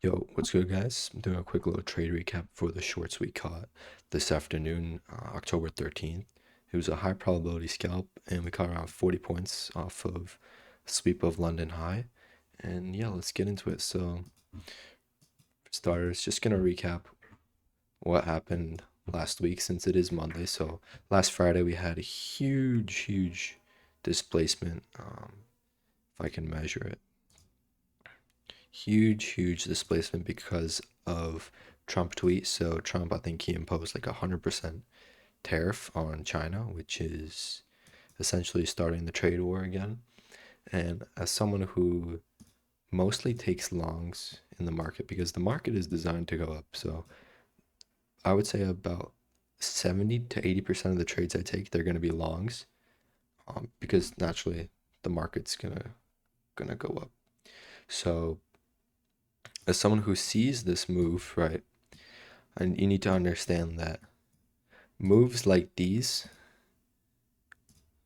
Yo, what's good, guys? I'm doing a quick little trade recap for the shorts we caught this afternoon, October 13th. It was a high probability scalp, and we caught around 40 points off of a sweep of London High. And yeah, let's get into it. So, for starters, just gonna recap what happened last week since it is Monday. So, last Friday we had a huge displacement, if I can measure it. Huge displacement because of Trump tweet. So Trump, I think he imposed like 100% tariff on China, which is essentially starting the trade war again. And as someone who mostly takes longs in the market, because the market is designed to go up, so I would say about 70 to 80% of the trades I take, they're going to be longs, because naturally the market's gonna go up. So as someone who sees this move, right, and you need to understand that moves like these,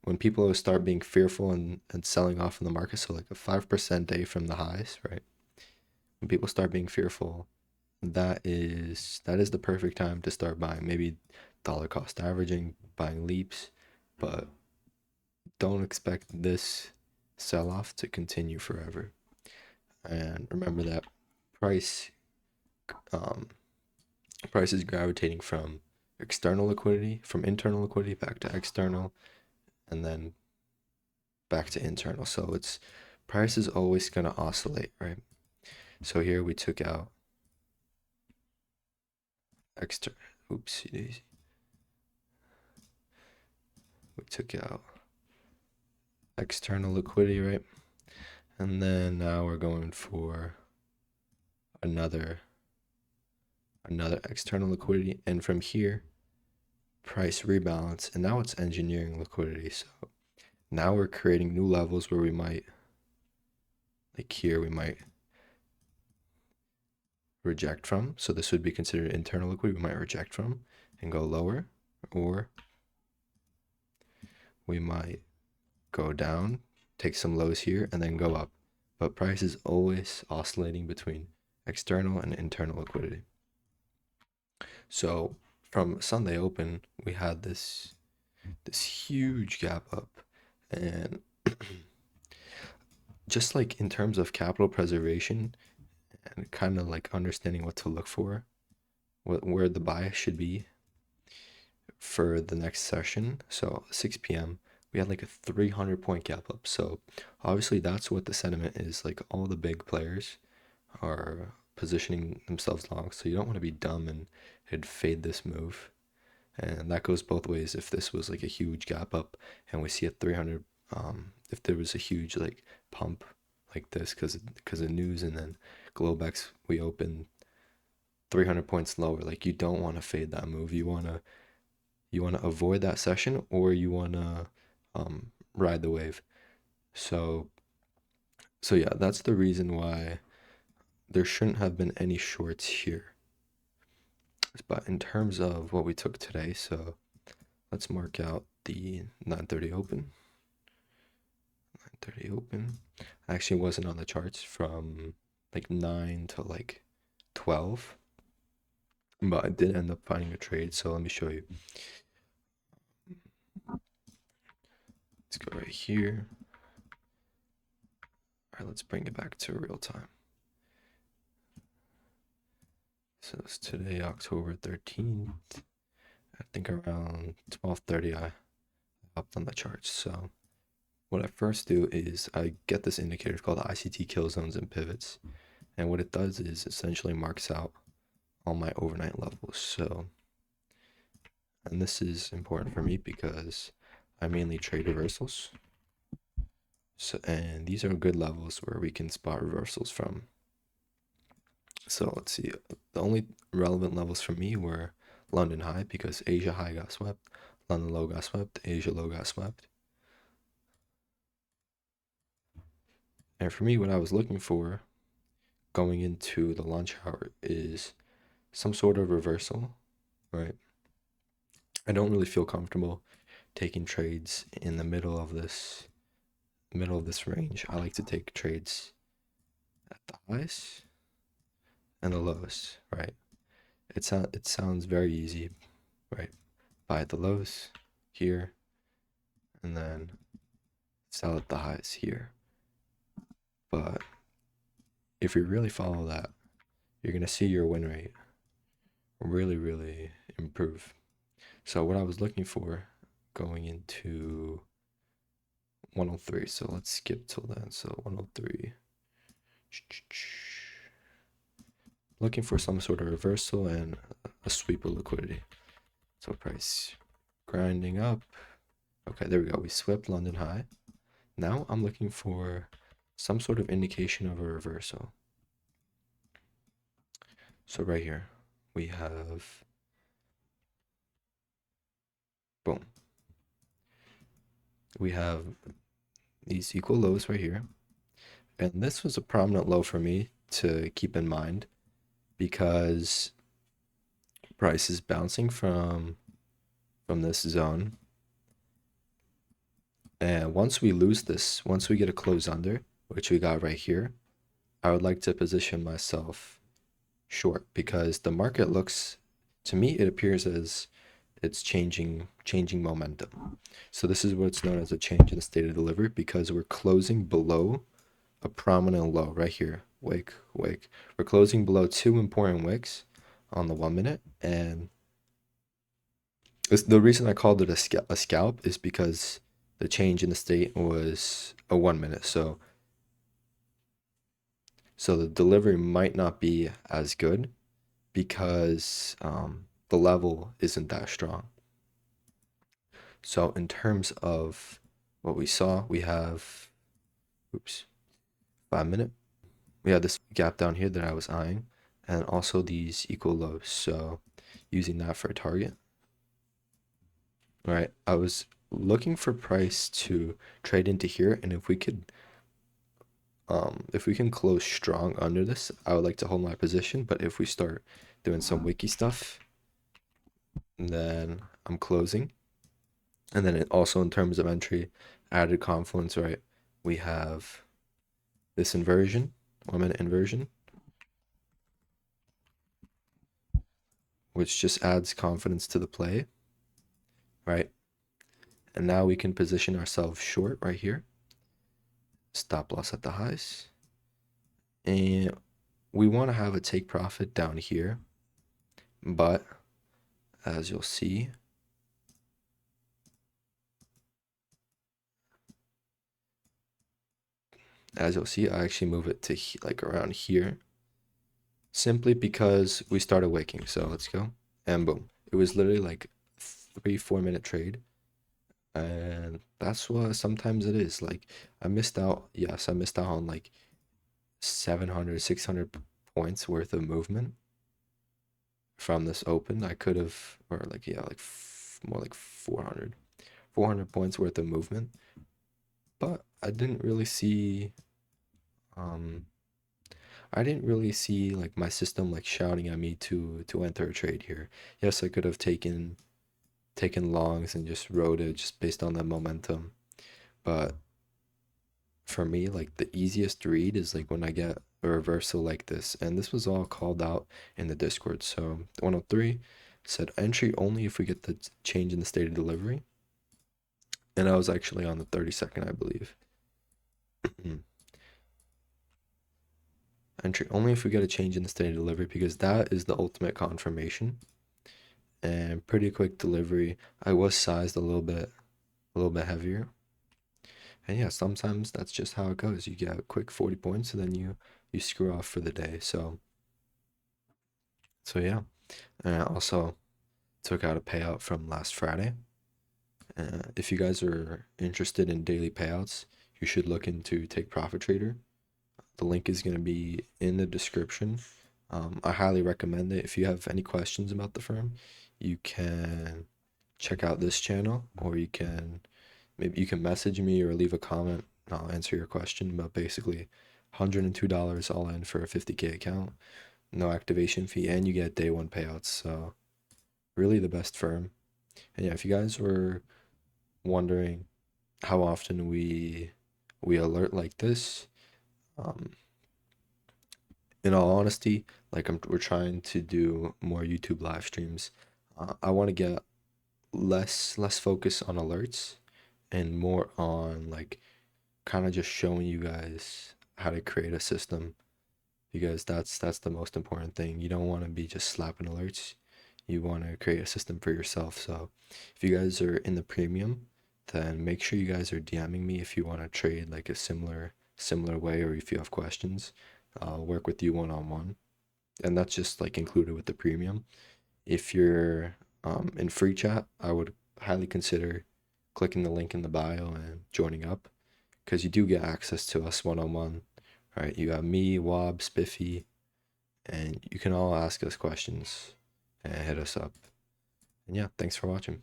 when people start being fearful and selling off in the market, so like a 5% day from the highs, right? When people start being fearful, that is the perfect time to start buying. Maybe dollar cost averaging, buying leaps, but don't expect this sell off to continue forever. And remember that price um, price is gravitating from external liquidity, from internal liquidity back to external, and then back to internal. So it's price is always going to oscillate, right? So here we took out extra, oopsie daisy. We took out external liquidity, right? And then now we're going for another external liquidity, and from here price rebalance, and now it's engineering liquidity. So now we're creating new levels where we might, like here, we might reject from. So this would be considered internal liquidity. We might reject from and go lower, or we might go down, take some lows here, and then go up. But price is always oscillating between external and internal liquidity. So from Sunday open, we had this huge gap up, and just like in terms of capital preservation and kind of like understanding what to look for, where the bias should be for the next session. So 6 p.m. we had like a 300 point gap up. So obviously that's what the sentiment is. Like all the big players are positioning themselves long. So you don't want to be dumb and fade this move. And that goes both ways. If this was like a huge gap up and we see a 300, if there was a huge like pump like this because of news, and then Globex we open 300 points lower, like you don't want to fade that move. You want to avoid that session, or you want to ride the wave. So yeah, that's the reason why there shouldn't have been any shorts here. But in terms of what we took today, so let's mark out the 9:30 open. 9:30 open. I actually wasn't on the charts from like 9 to like 12, but I did end up finding a trade. So let me show you. Let's go right here. All right, let's bring it back to real time. So it's today, October 13th. I think around 12:30 I hopped on the charts. So what I first do is I get this indicator called ICT kill zones and pivots. And what it does is essentially marks out all my overnight levels. So, and this is important for me because I mainly trade reversals. So, and these are good levels where we can spot reversals from. So let's see, the only relevant levels for me were London high because Asia high got swept, London low got swept, Asia low got swept. And for me, what I was looking for going into the lunch hour is some sort of reversal, right? I don't really feel comfortable taking trades in the middle of this range. I like to take trades at the highs and the lows, right? It sounds very easy, right? Buy at the lows here, and then sell at the highs here. But if you really follow that, you're gonna see your win rate really, really improve. So what I was looking for going into 103, so let's skip till then. So 103, looking for some sort of reversal and a sweep of liquidity. So price grinding up. Okay, there we go. We swept London high. Now I'm looking for some sort of indication of a reversal. So right here, we have, boom. We have these equal lows right here. And this was a prominent low for me to keep in mind because price is bouncing from this zone. And once we lose this, once we get a close under, which we got right here, I would like to position myself short because the market looks, to me, it appears as it's changing momentum. So this is what's known as a change in the state of delivery because we're closing below a prominent low right here. Wick. We're closing below two important wicks on the 1 minute, and the reason I called it a scalp is because the change in the state was a 1 minute. So the delivery might not be as good because the level isn't that strong. So in terms of what we saw, we have, 5 minute. We had this gap down here that I was eyeing, and also these equal lows. So using that for a target. All right, I was looking for price to trade into here, and if we can close strong under this, I would like to hold my position. But if we start doing some wiki stuff, then I'm closing. And then it also, in terms of entry, added confluence, right? We have this inversion, 1 minute inversion, which just adds confidence to the play, right? And now we can position ourselves short right here. Stop loss at the highs. And we want to have a take profit down here. But as you'll see, I actually move it to like around here simply because we started wicking. So let's go. And boom. It was literally like 3-4 minute trade. And that's what sometimes it is. Like I missed out. Yes, I missed out on like 700, 600 points worth of movement from this open. I could have, or like, yeah, like more like 400 points worth of movement. But I didn't really see, like my system like shouting at me to enter a trade here. Yes, I could have taken longs and just rode it just based on the momentum. But for me, like the easiest read is like when I get a reversal like this. And this was all called out in the Discord. So 103 said entry only if we get the change in the state of delivery. And I was actually on the 32nd, I believe. Entry only if we get a change in the state of delivery because that is the ultimate confirmation. And pretty quick delivery. I was sized a little bit heavier. And yeah, sometimes that's just how it goes. You get a quick 40 points and then you screw off for the day. So yeah. And I also took out a payout from last Friday. If you guys are interested in daily payouts, you should look into Take Profit Trader. The link is going to be in the description. I highly recommend it. If you have any questions about the firm, you can check out this channel, or you can message me or leave a comment. And I'll answer your question. But basically, $102 all in for a 50K account, no activation fee, and you get day one payouts. So really the best firm. And yeah, if you guys were wondering how often we alert like this, in all honesty, like we're trying to do more YouTube live streams. I want to get less focus on alerts and more on like kind of just showing you guys how to create a system, because that's the most important thing. You don't want to be just slapping alerts. You want to create a system for yourself. So if you guys are in the premium, then make sure you guys are DMing me if you want to trade like a similar way, or if you have questions. I'll work with you one on one, and that's just like included with the premium. If you're in free chat, I would highly consider clicking the link in the bio and joining up, because you do get access to us one on one. Right? You got me, Wob, Spiffy, and you can all ask us questions and hit us up. And yeah, thanks for watching.